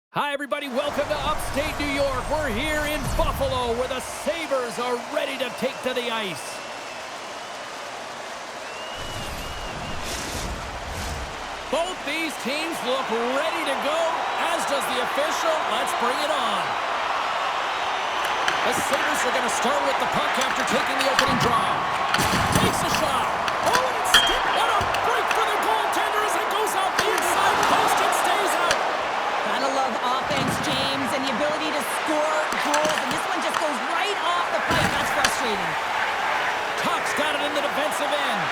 Hi, everybody. Welcome to upstate New York. We're here in Buffalo where the Sabers are ready to take to the ice. Both these teams look ready to go, as does the official. Let's bring it on. The Sabers are going to start with the puck after taking the opening draw. Takes a shot. Oh, and it's still what a break for the goaltender as it goes out the inside post and stays out. Gotta love offense, James, and the ability to score goals. And this one just goes right off the pipe. That's frustrating. Tuck's got it in the defensive end.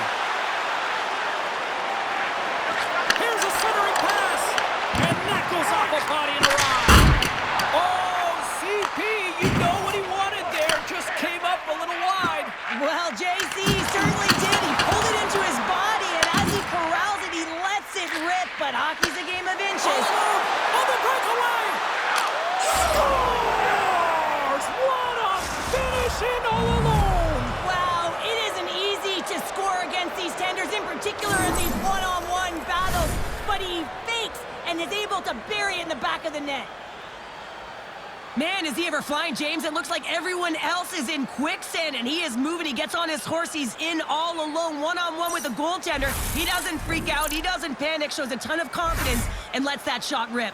Here's a centering pass. And that goes off a body and a ride. Oh, CP, you know what he wanted there. Just came up a little wide. Well, JC certainly did. He pulled it into his body, and as he corrals it, he lets it rip. But hockey's a game of inches. On the breakaway! Scores! What a finish in all alone! Wow, it isn't easy to score against these tenders, in particular in these one-on-one battles. But he fakes and is able to bury it in the back of the net. Man, is he ever flying, James? It looks like everyone else is in quicksand, and he is moving. He gets on his horse. He's in all alone, one-on-one with the goaltender. He doesn't freak out. He doesn't panic, shows a ton of confidence, and lets that shot rip.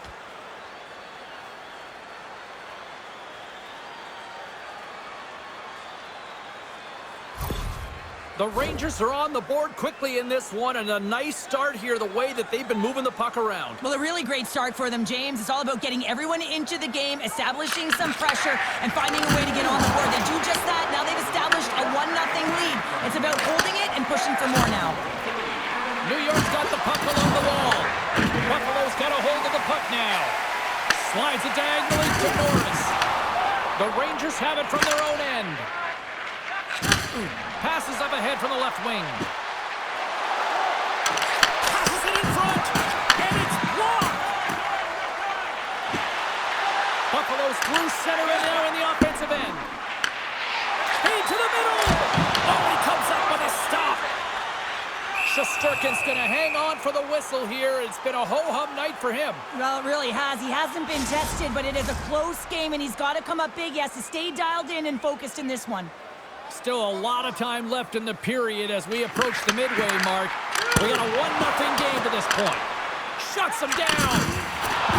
The Rangers are on the board quickly in this one, and a nice start here, the way that they've been moving the puck around. Well, a really great start for them, James. It's all about getting everyone into the game, establishing some pressure, and finding a way to get on the board. They do just that. Now they've established a 1-0 lead. It's about holding it and pushing for more now. New York's got the puck along the wall. Buffalo's got a hold of the puck now. Slides it diagonally to Norris. The Rangers have it from their own end. Passes up ahead from the left wing. Passes it in front, and it's blocked. Buffalo's through center and now in the offensive end. Feed to the middle. Oh, he comes up with a stop. Shesterkin's going to hang on for the whistle here. It's been a ho-hum night for him. Well, it really has. He hasn't been tested, but it is a close game, and he's got to come up big. He has to stay dialed in and focused in this one. Still a lot of time left in the period as we approach the midway mark. We got a 1-0 game to this point. Shuts him down.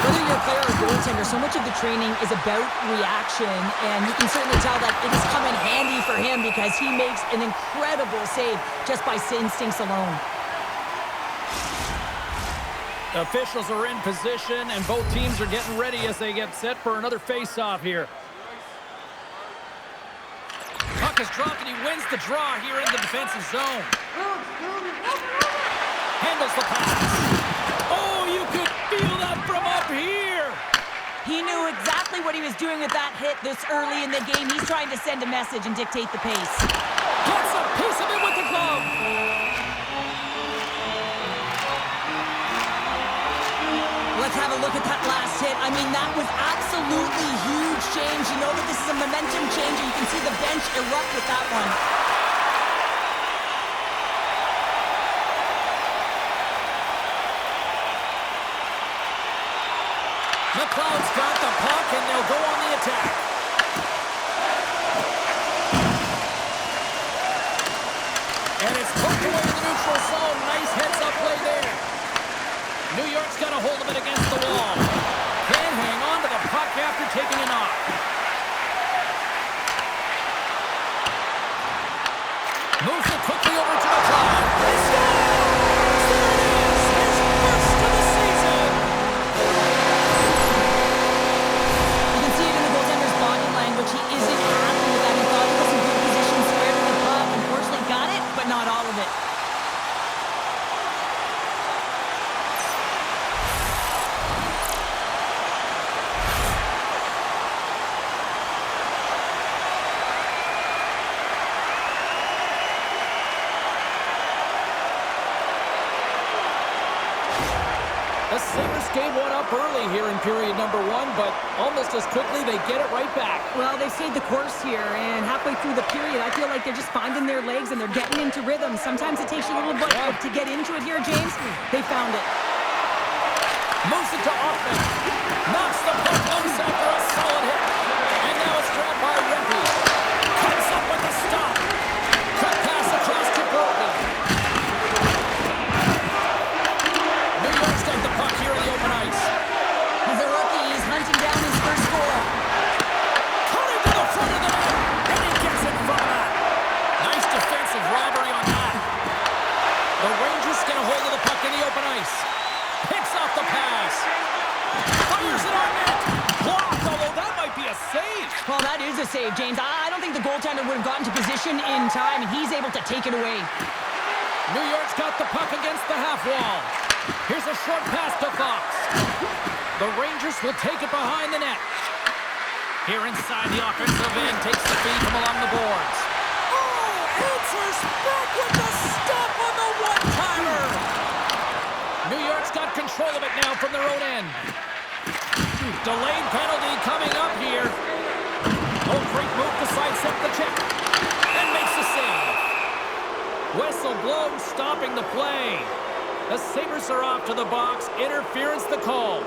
Whether you're a player or goaltender, so much of the training is about reaction, and you can certainly tell that it has come in handy for him because he makes an incredible save just by instincts alone. Officials are in position, and both teams are getting ready as they get set for another face-off here. Puck is dropped, and he wins the draw here in the defensive zone. Handles the pass. Oh, you could feel that from up here. He knew exactly what he was doing with that hit this early in the game. He's trying to send a message and dictate the pace. Gets a piece of it with the glove. Let's have a look at that last hit. I mean, that was absolutely huge, James. You know that this is a momentum changer. You can see the bench erupt with that one. McLeod's got the puck, and they'll go on the attack. And it's poked away in the neutral zone. Nice heads-up play there. New York's got a hold of it against the wall. Can't hang on to the puck after taking a knock. Moves it quickly over to the drive. He scores! There it is! His first of the season! You can see it in the goaltender's body language. He isn't happy with that. He thought he was in good position, squared to the puck. Unfortunately got it, but not all of it. The Sabres gave one up early here in period number 1, but almost as quickly they get it right back. Well, they've stayed the course here, and halfway through the period, I feel like they're just finding their legs and they're getting into rhythm. Sometimes it takes you a little bit to get into it here, James. They found it. Moves it to offense. Knocks the puck loose after a solid hit. And now it's grabbed by Rempe. Comes up with a stop. Quick pass across to Brogan. New York's got the puck here in the open ice. The rookie is hunting down his first goal. Cutting to the front of the net. And he gets in front of that. Nice defensive robbery on that. The Rangers get a hold of the puck in the open ice. Picks off the pass. Fires it on net. Blocked, although that might be a save. Well, that is a save, James. I don't think the goaltender would have gotten to position in time, and he's able to take it away. New York's got the puck against the half wall. Here's a short pass to Fox. The Rangers will take it behind the net. Here inside the offensive end, takes the feed from along the boards. Oh, answers back with the stop on the one-timer. New York's got control of it now from their own end. Delayed penalty coming up here. Oh, great move to sidestep the check. And makes the save. Whistle blown, stopping the play. The Sabres are off to the box. Interference the call.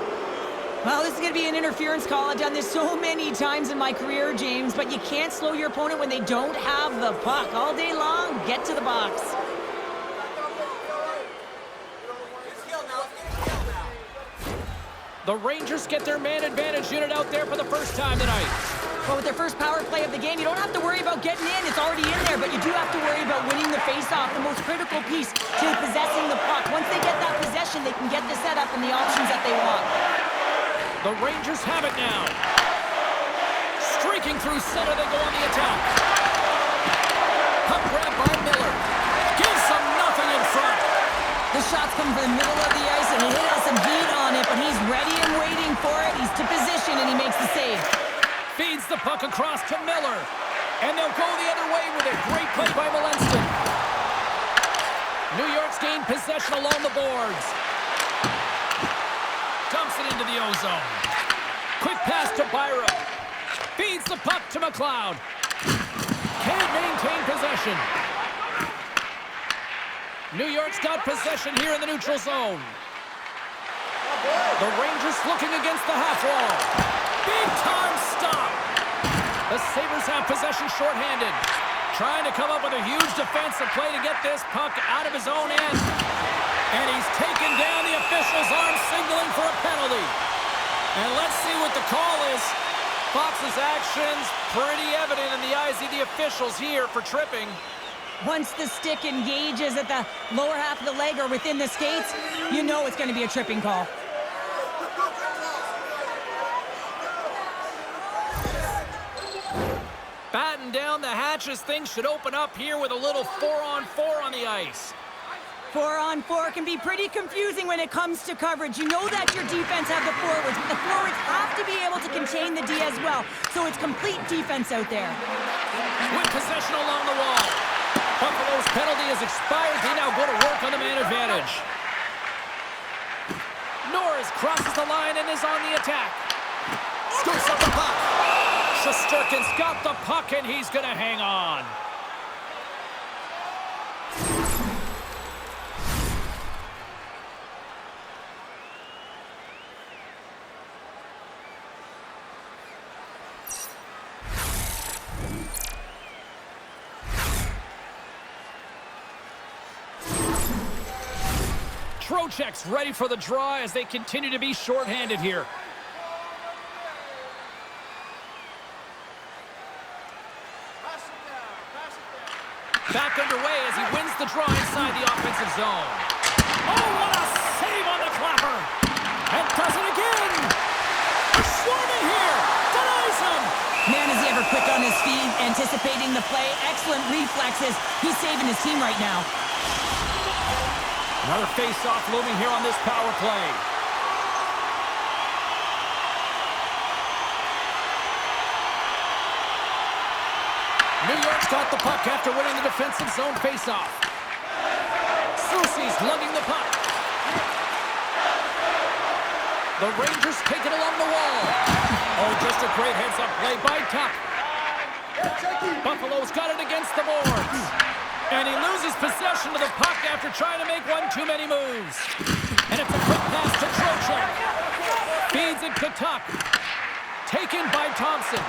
Well, this is going to be an interference call. I've done this so many times in my career, James, but you can't slow your opponent when they don't have the puck. All day long, get to the box. The Rangers get their man advantage unit out there for the first time tonight. Well, with their first power play of the game, you don't have to worry about getting in. It's already in there, but you do have to worry about winning the faceoff, the most critical piece to possessing the puck. Once they get that possession, they can get the setup and the options that they want. The Rangers have it now. Streaking through center, they go on the attack. Puck grab by Miller. Gives them nothing in front. The shots come from the middle of the ice, and he has some heat on it, but he's ready and waiting for it. He's to position, and he makes the save. Feeds the puck across to Miller. And they'll go the other way with it. Great play by Walensky. New York's gained possession along the boards. Dumps it into the ozone. Quick pass to Byram. Feeds the puck to McLeod. Can't maintain possession. New York's got possession here in the neutral zone. The Rangers looking against the half wall. Big time stop. The Sabres have possession shorthanded. Trying to come up with a huge defensive play to get this puck out of his own end. And he's taken down the official's arm, signaling for a penalty. And let's see what the call is. Fox's actions pretty evident in the eyes of the officials here for tripping. Once the stick engages at the lower half of the leg or within the skates, you know it's going to be a tripping call. Batten down the hatches. Things should open up here with a little 4-on-4 on the ice. 4-on-4 can be pretty confusing when it comes to coverage. You know that your defense have the forwards, but the forwards have to be able to contain the D as well. So it's complete defense out there. With possession along the wall. Buffalo's penalty has expired. They now go to work on the man advantage. Norris crosses the line and is on the attack. Scoops up the puck. Shesterkin's got the puck and he's going to hang on. Trocheck's ready for the draw as they continue to be shorthanded here. Back underway as he wins the draw inside the offensive zone. Oh, what a save on the clapper! And does it again! They're swarming here! Denies him! Man, is he ever quick on his feet, anticipating the play. Excellent reflexes. He's saving his team right now. Another face-off looming here on this power play. New York's got the puck after winning the defensive zone face-off. Soucy's lugging the puck. The Rangers take it along the wall. Oh, just a great heads-up play by Tuck. Buffalo's got it against the boards. And he loses possession of the puck after trying to make one too many moves. And it's a quick pass to Trocheck. Feeds it to Tuck. Taken by Thompson.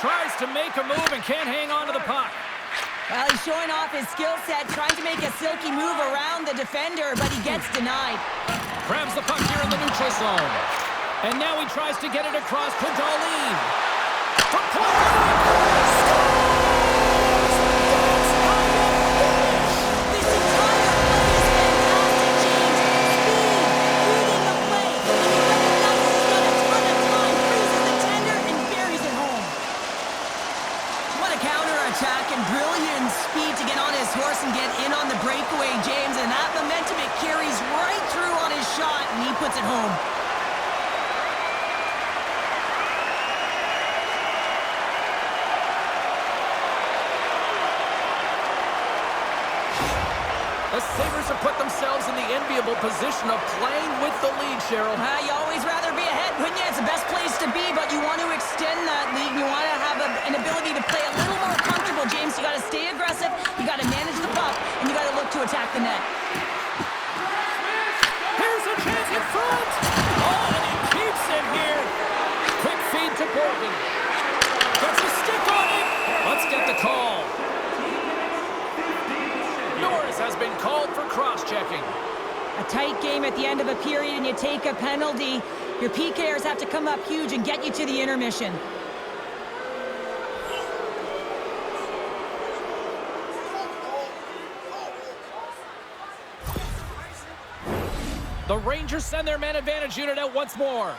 Tries to make a move and can't hang on to the puck. Well, he's showing off his skill set, trying to make a silky move around the defender, but he gets denied. Grabs the puck here in the neutral zone. And now he tries to get it across to Darlene. From point blank. This entire play is fantastic, James. Speed, reading the play, and he recognizes he's got a ton of time, freezes the tender, and buries it home. What a counter-attack and brilliant speed to get on his horse and get in on the breakaway, James. And that momentum, it carries right through on his shot, and he puts it home. The Sabres have put themselves in the enviable position of playing with the lead, Cheryl. You always rather be ahead, wouldn't you? It's the best place to be, but you want to extend that lead. You want to have an ability to play a little more comfortable, James. You got to stay aggressive, you got to manage the puck, and you got to look to attack the net. Here's a chance in front. Oh, and he keeps it here. Quick feed to Borgen. Gets a stick on it. Let's get the call. Norris has been called for cross-checking. A tight game at the end of a period and you take a penalty. Your PKers have to come up huge and get you to the intermission. The Rangers send their man advantage unit out once more.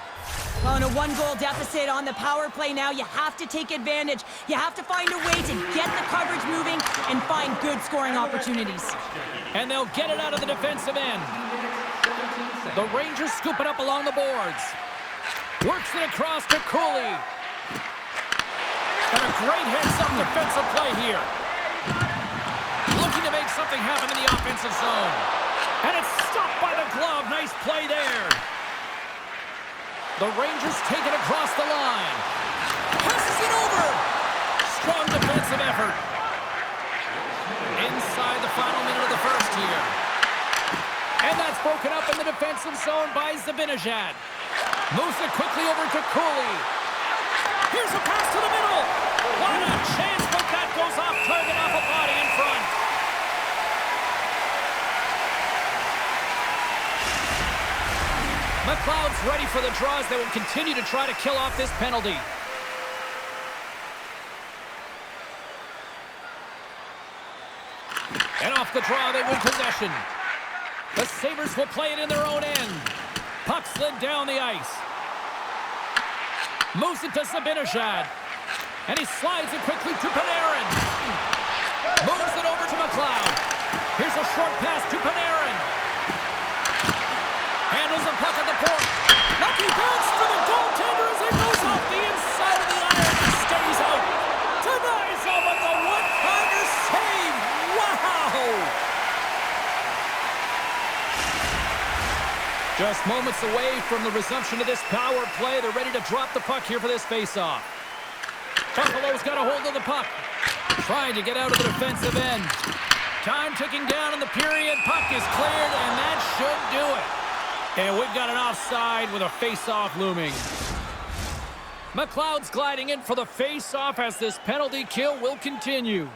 On a one-goal deficit on the power play now, you have to take advantage. You have to find a way to get the coverage moving and find good scoring opportunities. And they'll get it out of the defensive end. The Rangers scoop it up along the boards. Works it across to Cooley. And a great heads-up defensive play here. Looking to make something happen in the offensive zone. And it's stopped by the glove. Nice play there. The Rangers take it across the line. Passes it over. Strong defensive effort. Inside the final minute of the first here. And that's broken up in the defensive zone by Zibanejad. Moves it quickly over to Cooley. Here's a pass to the middle. What a chance, but that goes off target, off a body in front. McLeod's ready for the draws. They will continue to try to kill off this penalty. And off the draw, they win possession. The Sabres will play it in their own end. Puck slid down the ice. Moves it to Zibanejad. And he slides it quickly to Panarin. Moves it over to McLeod. Here's a short pass to Panarin. Handles the puck at the point. Lucky bounce for the goaltender as it goes off the inside of the iron and stays out. Denies him with the one-timer save. Wow! Just moments away from the resumption of this power play. They're ready to drop the puck here for this face-off. Buffalo's got a hold of the puck. Trying to get out of the defensive end. Time ticking down in the period. Puck is cleared, and that should do it. And we've got an offside with a face-off looming. McLeod's gliding in for the face-off as this penalty kill will continue.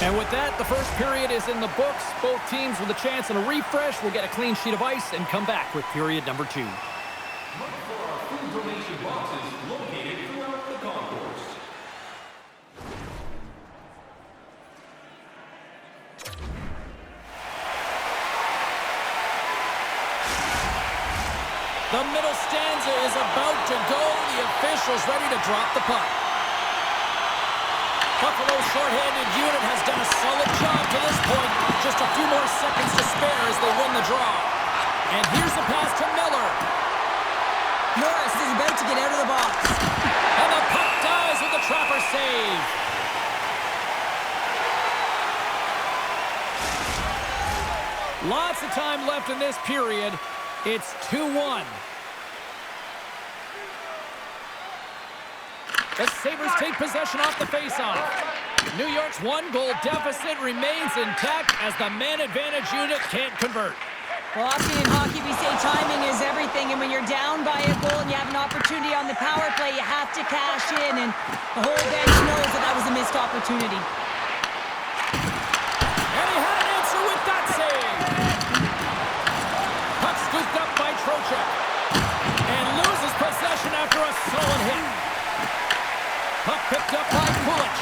And with that, the first period is in the books. Both teams with a chance and a refresh will get a clean sheet of ice and come back with period number 2. Look for our food donation boxes located throughout the concourse. The middle stanza is about to go. The officials ready to drop the puck. Buffalo's short-handed unit has done a solid job to this point. Just a few more seconds to spare as they win the draw. And here's the pass to Miller. Norris is about to get out of the box. And the puck dies with the trapper save. Lots of time left in this period. It's 2-1. The Sabres take possession off the faceoff. New York's one-goal deficit remains intact as the man advantage unit can't convert. Well, often in hockey, we say timing is everything, and when you're down by a goal and you have an opportunity on the power play, you have to cash in, and the whole bench knows that that was a missed opportunity. And he had an answer with that save. Puck scooped up by Trocheck, and loses possession after a solid hit. Puck picked up by Kulich.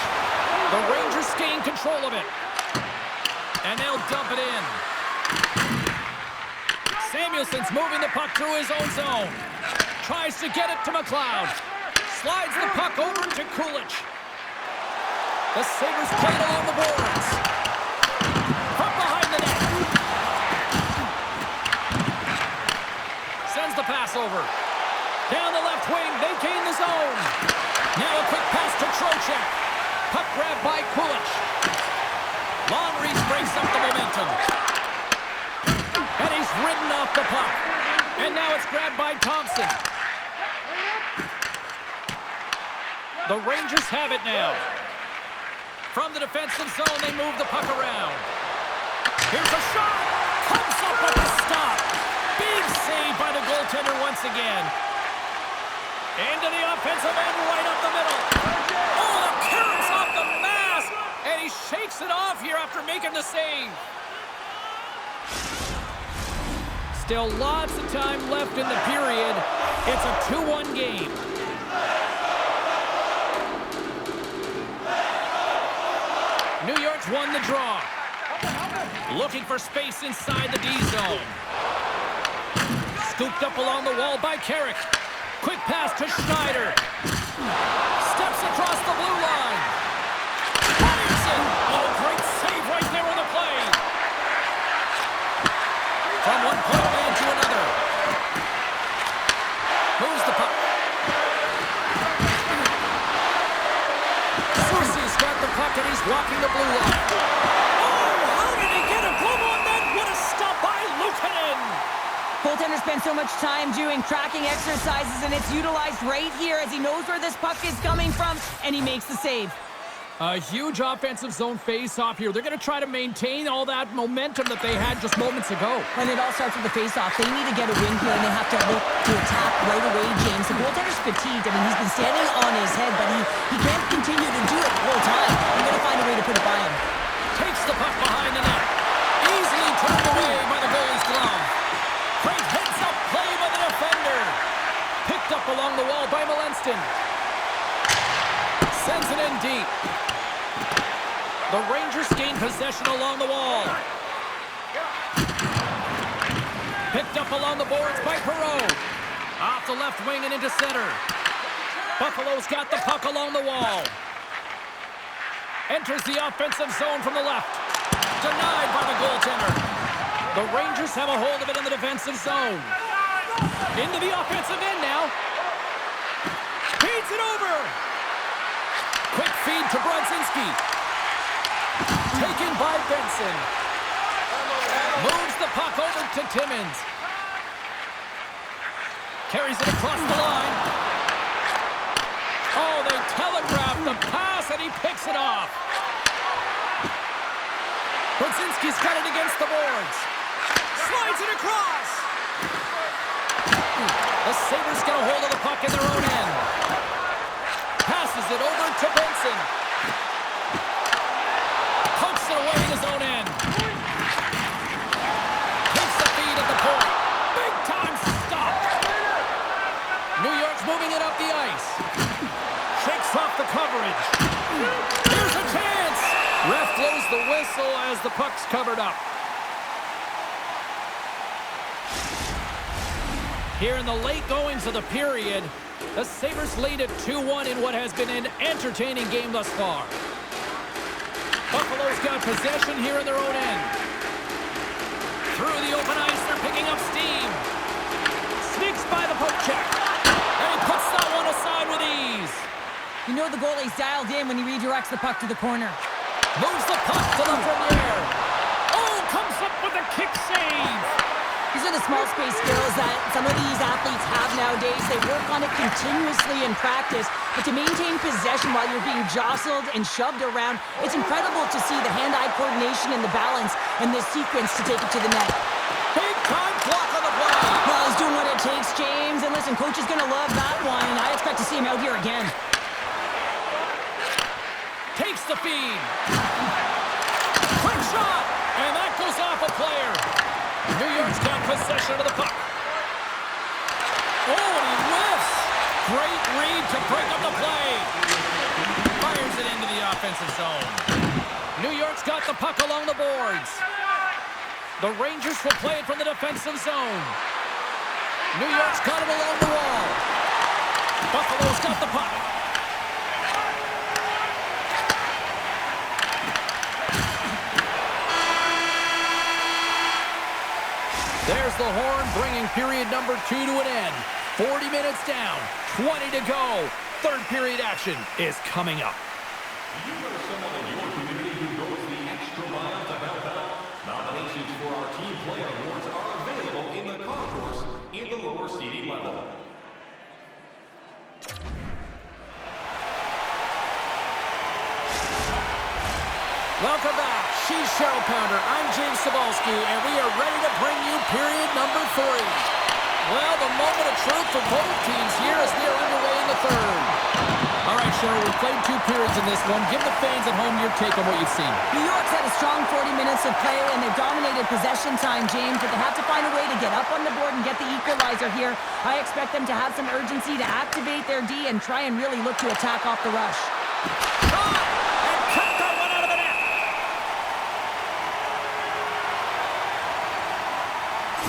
The Rangers gain control of it, and they'll dump it in. Samuelson's moving the puck through his own zone. Tries to get it to McLeod. Slides the puck over to Kulich. The Sabres play it along the boards. From behind the net. Sends the pass over. Down the left wing, they gain the zone. Now a quick pass to Trocheck. Puck grabbed by Kulich. Long reach breaks up the momentum. And he's ridden off the puck. And now it's grabbed by Thompson. The Rangers have it now. From the defensive zone, they move the puck around. Here's a shot. Comes up with a stop. Big save by the goaltender once again. Into the offensive end, right up the middle. Oh, the clearance off the mask. And he shakes it off here after making the save. Still lots of time left in the period. It's a 2-1 game. New York's won the draw. Looking for space inside the D zone. Scooped up along the wall by Carrick. Quick pass to Schneider. Steps across the blue line. Henderson. Oh, great save right there on the play. From one point man to another. Moves the puck. Soucy's got the puck and he's walking the blue line. Oh, how did he get a glove on that? What a stop by Luukkonen. Goaltender spends so much time doing tracking exercises, and it's utilized right here as he knows where this puck is coming from, and he makes the save. A huge offensive zone face-off here. They're going to try to maintain all that momentum that they had just moments ago. And it all starts with the face-off. They need to get a win here, and they have to look to attack right away, James. The goaltender's fatigued. I mean, he's been standing on his head, but he can't continue to do it the whole time. They're going to find a way to put it by him. Takes the puck behind the net. Easily turned away by the goalie's glove. Great heads-up play by the defender. Picked up along the wall by Malenston. Sends it in deep. The Rangers gain possession along the wall. Picked up along the boards by Perreault. Off the left wing and into center. Buffalo's got the puck along the wall. Enters the offensive zone from the left. Denied by the goaltender. The Rangers have a hold of it in the defensive zone. Into the offensive end now. Feeds it over. Quick feed to Brodzinski. Taken by Benson. Moves the puck over to Timmins. Carries it across the line. Oh, they telegraph the pass and he picks it off. Brodzinski's got it against the boards. Slides it across. The Sabres get a hold of the puck in their own end. Passes it over to Benson. Pokes it away in his own end. Takes the feed at the point. Big time stop. New York's moving it up the ice. Shakes off the coverage. Here's a chance. Ref blows the whistle as the puck's covered up. Here in the late goings of the period, the Sabres lead at 2-1 in what has been an entertaining game thus far. Buffalo's got possession here in their own end. Through the open ice, they're picking up steam. Sneaks by the poke check. And he puts that one aside with ease. You know the goalie's dialed in when he redirects the puck to the corner. Moves the puck to the Lafreniere. Oh, comes up with a kick save. These are the small space skills that some of these athletes have nowadays. They work on it continuously in practice, but to maintain possession while you're being jostled and shoved around, it's incredible to see the hand-eye coordination and the balance in this sequence to take it to the net. Big time block on the play. Well, he's doing what it takes, James. And listen, coach is going to love that one, and I expect to see him out here again. Takes the feed. Quick shot, and that goes off a player. New York's got possession of the puck. Oh, and he whiffs. Great read to break up the play. Fires it into the offensive zone. New York's got the puck along the boards. The Rangers will play it from the defensive zone. New York's got it along the wall. Buffalo's got the puck. There's the horn, bringing period number 2 to an end. 40 minutes down, 20 to go. Third period action is coming up. You know someone in your community who goes the extra mile to help out? Nominations for our Team Play Awards are available in the concourse in the lower seating level. Welcome back. She's Cheryl Pounder. I'm James Cebulski, and we are ready to bring you period number 3. Well, the moment of truth for both teams here as we are underway in the third. All right, Cheryl, we've played 2 periods in this one. Give the fans at home your take on what you've seen. New York's had a strong 40 minutes of play, and they've dominated possession time, James, but they have to find a way to get up on the board and get the equalizer here. I expect them to have some urgency to activate their D and try and really look to attack off the rush.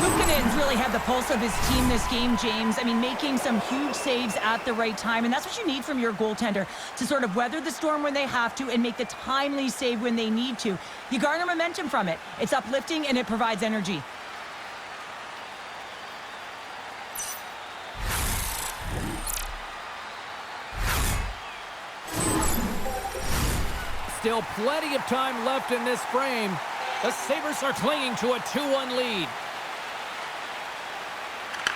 Luukkonen's really had the pulse of his team this game, James. I mean, making some huge saves at the right time, and that's what you need from your goaltender, to sort of weather the storm when they have to and make the timely save when they need to. You garner momentum from it. It's uplifting, and it provides energy. Still plenty of time left in this frame. The Sabres are clinging to a 2-1 lead.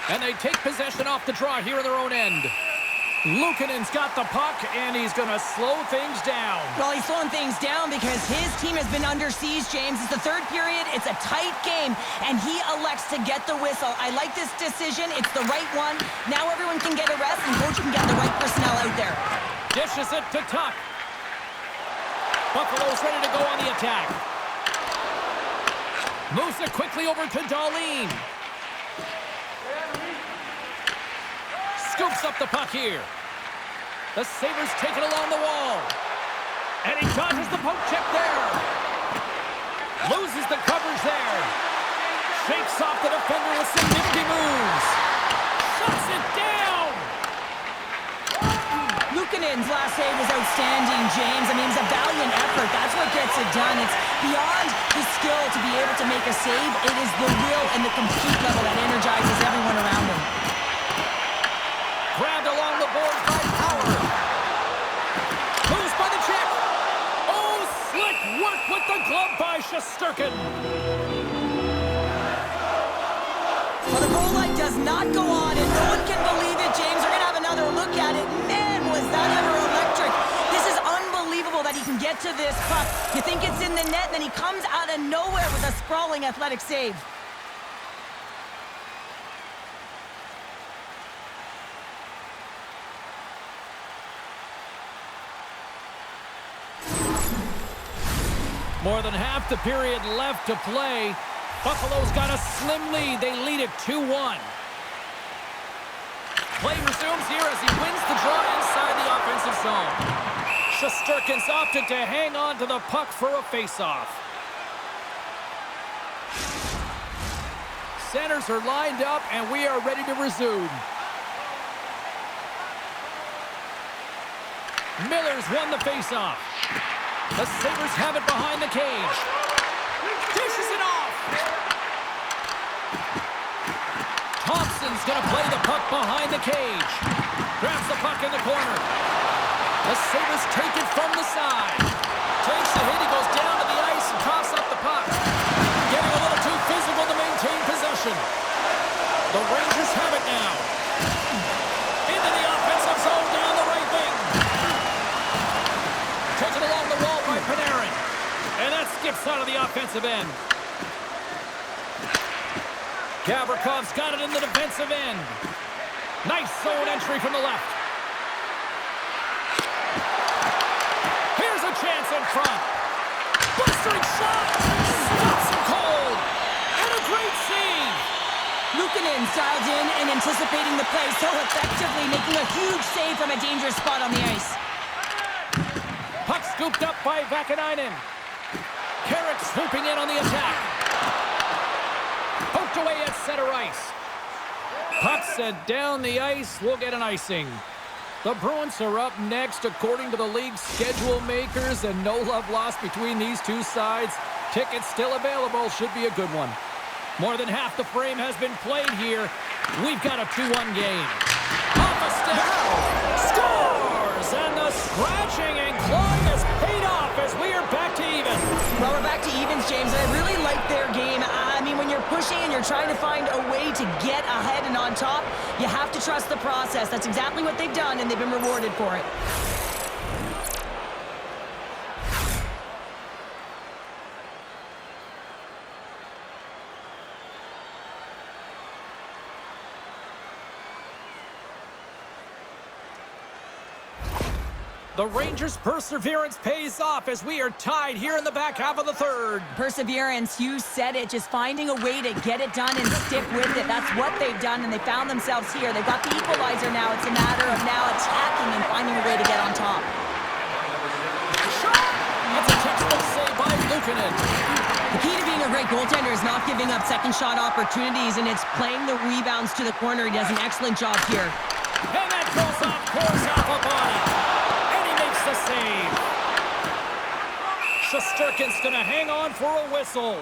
And they take possession off the draw here in their own end. Luukkonen's got the puck, and he's going to slow things down. Well, he's slowing things down because his team has been under siege, James. It's the third period. It's a tight game, and he elects to get the whistle. I like this decision. It's the right one. Now everyone can get a rest, and coach can get the right personnel out there. Dishes it to Tuck. Buffalo's ready to go on the attack. Moves it quickly over to Dahlin. Scoops up the puck here. The Sabres take it along the wall. And he dodges the poke check there. Loses the coverage there. Shakes off the defender with some nifty moves. Shuts it down. Luukkonen's last save was outstanding, James. I mean, it's a valiant effort. That's what gets it done. It's beyond the skill to be able to make a save. It is the will and the compete level that energizes everyone around him. Grabbed along the boards by Power. Moves by the check. Oh, slick work with the glove by Shesterkin. Well, the goal light does not go on, and no one can believe it, James. We're going to have another look at it. Man, was that ever electric. This is unbelievable that he can get to this puck. You think it's in the net, and then he comes out of nowhere with a sprawling athletic save. More than half the period left to play. Buffalo's got a slim lead. They lead it 2-1. Play resumes here as he wins the draw inside the offensive zone. Shesterkin's opted to hang on to the puck for a faceoff. Centers are lined up, and we are ready to resume. Miller's won the faceoff. The Sabres have it behind the cage. Dishes it off. Thompson's going to play the puck behind the cage. Grabs the puck in the corner. The Sabres take it from the side. Takes the hit. He goes down to the ice and coughs up the puck. Getting a little too physical to maintain possession. on the offensive end. Gavrikoff's got it in the defensive end. Nice zone entry from the left. Here's a chance in front. Blistering shot. Stops him cold. And a great save. Luukkonen dialed in and anticipating the play so effectively, making a huge save from a dangerous spot on the ice. Puck scooped up by Vakanainen. Carrick swooping in on the attack. Poked away at center ice. Puck sent down the ice. We'll get an icing. The Bruins are up next according to the league's schedule makers, and no love lost between these two sides. Tickets still available. Should be a good one. More than half the frame has been played here. We've got a 2-1 game. Off a step. Scores! And the scratching and clawing has paid off as we are back to even. Well, we're back to evens, James. I really like their game. I mean, when you're pushing and you're trying to find a way to get ahead and on top, you have to trust the process. That's exactly what they've done, and they've been rewarded for it. The Rangers' perseverance pays off as we are tied here in the back half of the third. Perseverance, you said it. Just finding a way to get it done and stick with it. That's what they've done, and they found themselves here. They've got the equalizer now. It's a matter of now attacking and finding a way to get on top. That's a textbook save by Luukkonen. The key to being a great goaltender is not giving up second shot opportunities, and it's playing the rebounds to the corner. He does an excellent job here. And that goes off course off a body. The save. Shesterkin's going to hang on for a whistle.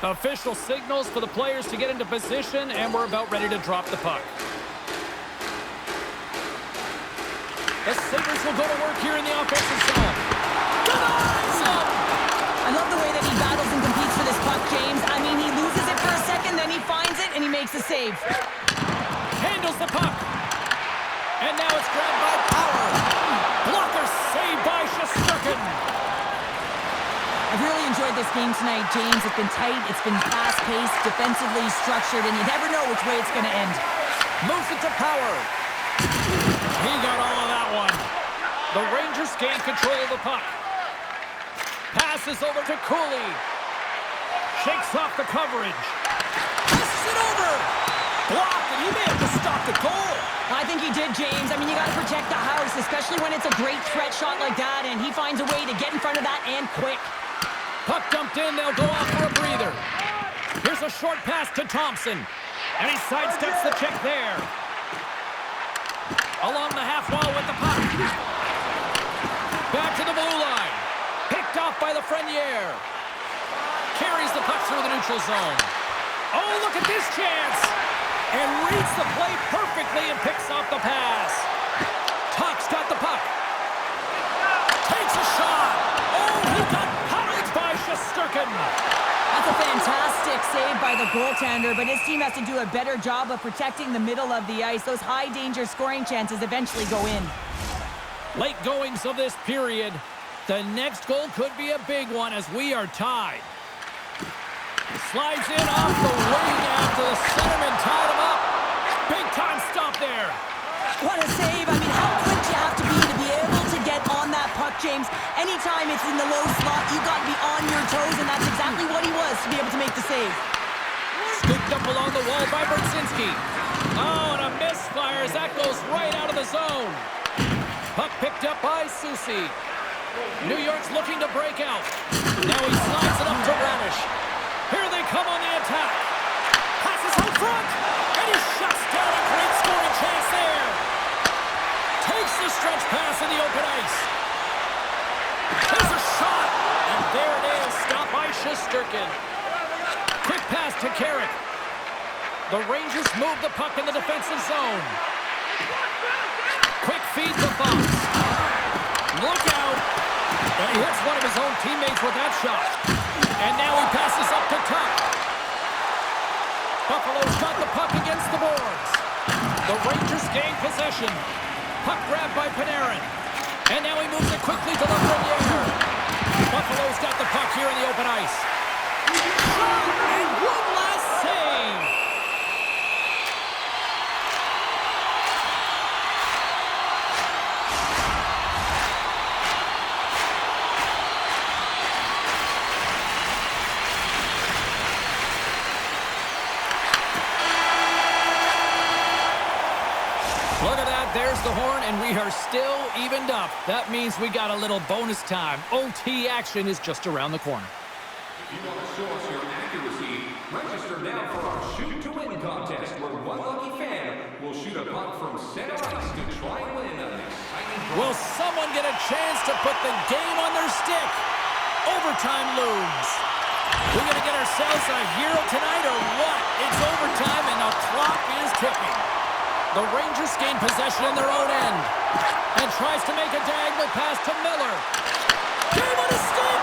Official signals for the players to get into position, and we're about ready to drop the puck. The Sabres will go to work here in the offensive zone. Denies him! I love the way that he battles and competes for this puck, James. I mean, he loses it for a second, then he finds it, and he makes a save. Handles the puck. And now it's grabbed by Power. Blocker saved by Shesterkin. I've really enjoyed this game tonight, James. It's been tight, it's been fast-paced, defensively structured, and you never know which way it's going to end. Moves it to Power. He got all of that one. The Rangers gain control of the puck. Passes over to Cooley. Shakes off the coverage. Passes it over. Blocked, and he may have just stopped the goal. I think he did, James. I mean, you got to protect the house, especially when it's a great threat shot like that, and he finds a way to get in front of that and quick. Puck dumped in, they'll go off for a breather. Here's a short pass to Thompson, and he sidesteps the check there. Along the half wall with the puck. Back to the blue line. Picked off by Lafreniere. Carries the puck through the neutral zone. Oh, look at this chance! And reads the play perfectly and picks off the pass. Tuch's got the puck. Takes a shot. Oh, he got pounded by Shesterkin. That's a fantastic save by the goaltender, but his team has to do a better job of protecting the middle of the ice. Those high-danger scoring chances eventually go in. Late goings of this period. The next goal could be a big one as we are tied. Slides in off the wing after the centerman tied him up. Big time stop there. What a save. I mean, how quick you have to be able to get on that puck, James. Anytime it's in the low slot, you've got to be on your toes, and that's exactly what he was to be able to make the save. Scooped up along the wall by Brzezinski. Oh, and a misfire as that goes right out of the zone. Puck picked up by Soucy. New York's looking to break out. Now he slides it up to Radish. Here they come on the attack. Passes home front. And he shuts down a great scoring chance there. Takes the stretch pass in the open ice. There's a shot. And there it is. Stopped by Shesterkin. Quick pass to Carrick. The Rangers move the puck in the defensive zone. Quick feed to Fox. Look out. And he hits one of his own teammates with that shot. And now he passes up to Tuch. Buffalo's got the puck against the boards. The Rangers gain possession. Puck grabbed by Panarin. And now he moves it quickly to the Premier. Buffalo's got the puck here in the open ice. Shot, and one last save. Look at that, there's the horn, and we are still evened up. That means we got a little bonus time. OT action is just around the corner. If you want to show us your accuracy, register now for our Shoot to Win contest, where one lucky fan will shoot a puck from center ice to try and win an exciting draw. Will someone get a chance to put the game on their stick? Overtime looms. We're going to get ourselves a hero tonight or what? It's overtime and the clock is ticking. The Rangers gain possession in their own end and tries to make a diagonal pass to Miller. Game on his stick!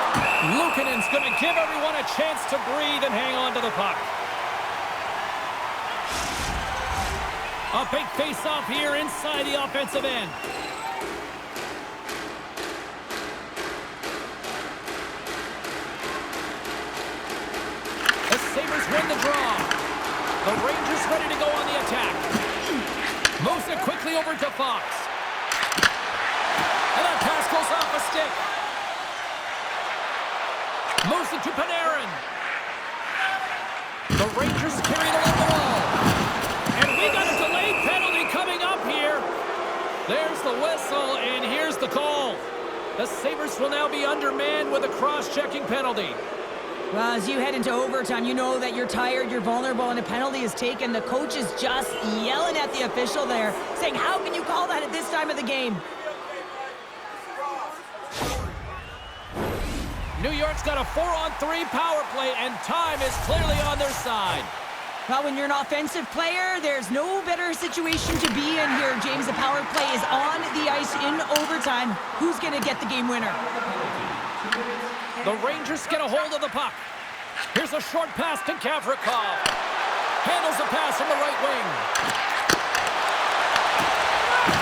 Luukkonen's going to give everyone a chance to breathe and hang on to the puck. A big face-off here inside the offensive end. The Sabres win the draw. The Rangers ready to go on the attack. Moves it quickly over to Fox. And that pass goes off a stick. Moves it to Panarin. The Rangers carry it along the wall. And we got a delayed penalty coming up here. There's the whistle, and here's the call. The Sabres will now be undermanned with a cross-checking penalty. Well, as you head into overtime, you know that you're tired, you're vulnerable, and a penalty is taken. The coach is just yelling at the official there, saying, how can you call that at this time of the game? New York's got a 4-on-3 power play, and time is clearly on their side. Well, when you're an offensive player, there's no better situation to be in here, James. The power play is on the ice in overtime. Who's going to get the game winner? The Rangers get a hold of the puck. Here's a short pass to Gavrikov. Handles the pass from the right wing.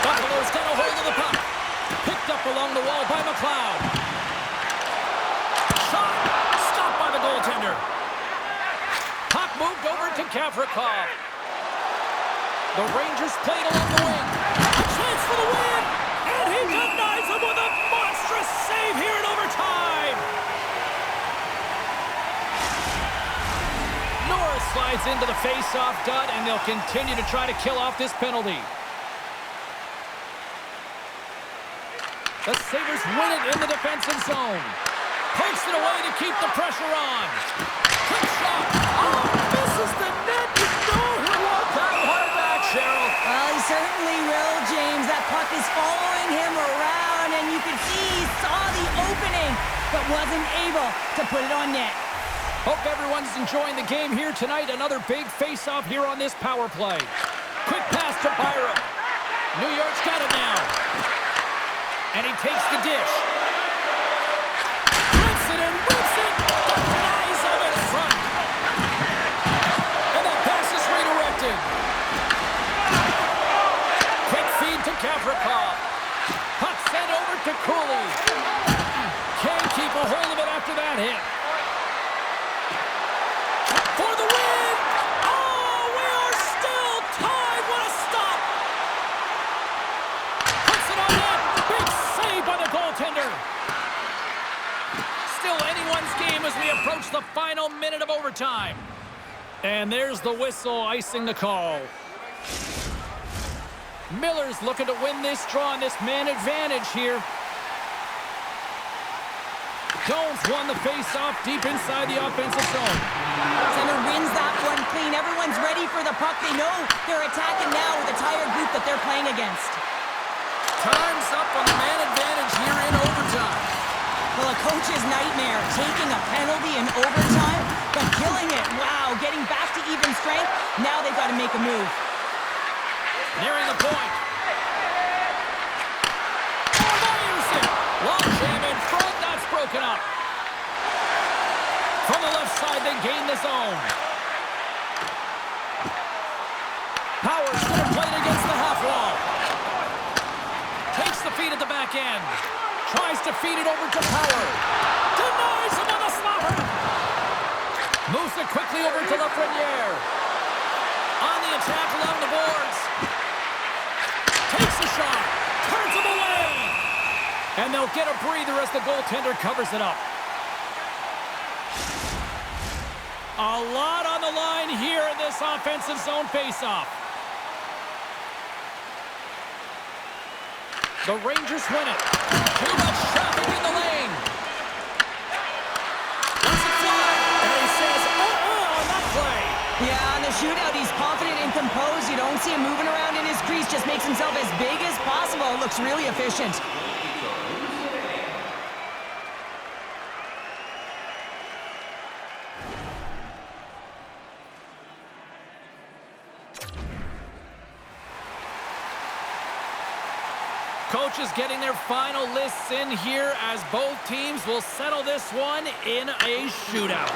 Buffalo's got a hold of the puck. Picked up along the wall by McLeod. Shot! Stopped by the goaltender. Puck moved over to Gavrikov. The Rangers played along the wing. A chance for the win! And he denies him with a monstrous save here in overtime! Norris slides into the face-off dud, and they'll continue to try to kill off this penalty. The Sabres win it in the defensive zone. Pokes it away to keep the pressure on. Quick shot. Oh, misses the net. You know he'll want that one back, Cheryl. Well, he certainly will, James. That puck is following him around, and you can see he saw the opening, but wasn't able to put it on net. Hope everyone's enjoying the game here tonight. Another big face-off here on this power play. Quick pass to Byram. New York's got it now. And he takes the dish. Rips it and rips it. Denies him in front. And that pass is redirected. Quick feed to Gavrikov. Puck sent over to Cooley. Can't keep a hold of it after that hit. For the win! Oh, we are still tied! What a stop! Puts it on net! Big save by the goaltender! Still anyone's game as we approach the final minute of overtime. And there's the whistle icing the call. Miller's looking to win this draw and this man advantage here. Jones won the face-off deep inside the offensive zone. Center wins that one clean. Everyone's ready for the puck. They know they're attacking now with a tired group that they're playing against. Time's up on the man advantage here in overtime. Well, a coach's nightmare, taking a penalty in overtime, but killing it. Wow, getting back to even strength. Now they've got to make a move. Nearing the point. Fires it. Long jam in front. That's broken up. From the left side, they gain the zone. Powers going to play it against the half wall. Takes the feed at the back end. Tries to feed it over to Power. Denies him on the slapper. Moves it quickly over to Lafreniere. On the attack along the boards. Takes a shot. Turns him away. And they'll get a breather as the goaltender covers it up. A lot on the line here in this offensive zone faceoff. The Rangers win it. Too much traffic in the lane. Lets it fly. And he says, on that play. Yeah, on the shootout, he's confident and composed. You don't see him moving around in his crease. Just makes himself as big as possible. Looks really efficient. Coaches getting their final lists in here as both teams will settle this one in a shootout.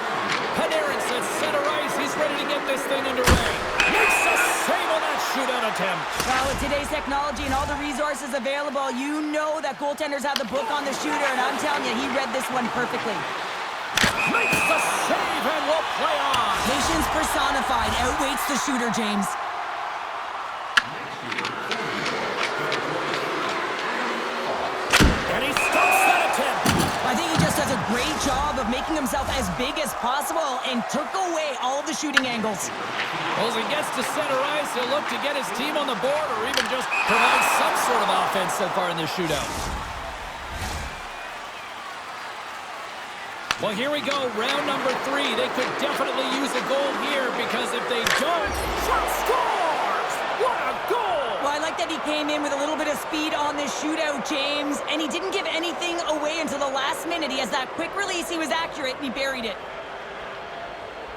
Panarin's at center ice. He's ready to get this thing underway. Makes a save on that shootout attempt. Well, with today's technology and all the resources available, you know that goaltenders have the book on the shooter, and I'm telling you, he read this one perfectly. Makes the save and will play on. Patience personified outweighs the shooter, James. I think he just does a great job of making himself as big as possible and took away all the shooting angles. Well, as he gets to center ice, he'll look to get his team on the board or even just provide some sort of offense so far in this shootout. Well, here we go, round number 3. They could definitely use a goal here because if they don't, Shot scores! What a goal! Well, I like that he came in with a little bit of speed on this shootout, James, and he didn't give anything away until the last minute. He has that quick release. He was accurate, and he buried it.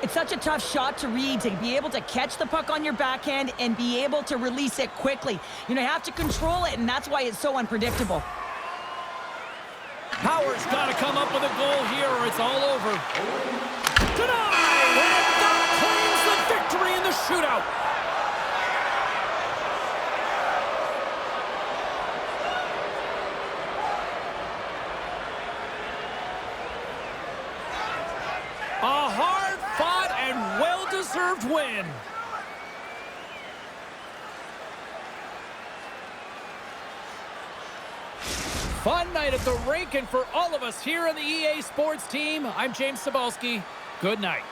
It's such a tough shot to read, to be able to catch the puck on your backhand and be able to release it quickly. You know, you have to control it, and that's why it's so unpredictable. Power's got to come up with a goal here or it's all over. Denied! And that claims the victory in the shootout. A hard-fought and well-deserved win. Fun night at the rink, and for all of us here on the EA Sports team, I'm James Cebulski. Good night.